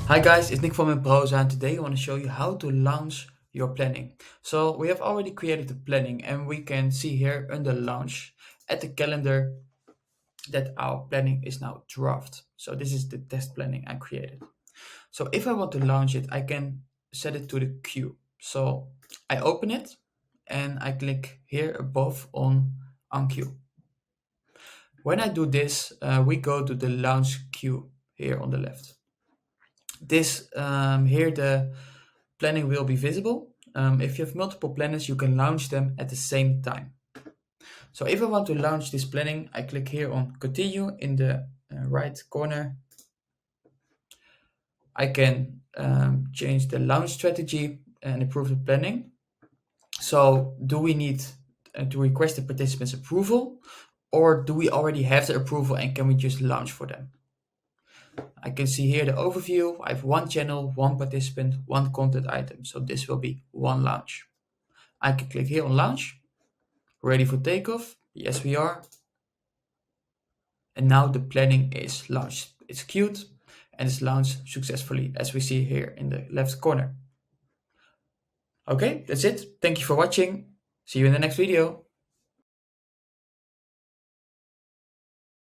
Hi guys, it's Nick from Embrosa, and today I want to show you how to launch your planning. So we have already created the planning, and we can see here under launch at the calendar that our planning is now draft. So this is the test planning I created. So if I want to launch it, I can set it to the queue. So I open it and I click here above on queue. When I do this, we go to the launch queue here on the left. This here the planning will be visible. If you have multiple planners, you can launch them at the same time. So if I want to launch this planning, I click here on continue in the right corner. I can change the launch strategy and approve the planning. So do we need to request the participants approval, or do we already have the approval and can we just launch for them? I can see here the overview. I have one channel, one participant, one content item. So this will be one launch. I can click here on launch. Ready for takeoff? Yes, we are. And now the planning is launched. It's queued and it's launched successfully, as we see here in the left corner. Okay, that's it. Thank you for watching. See you in the next video.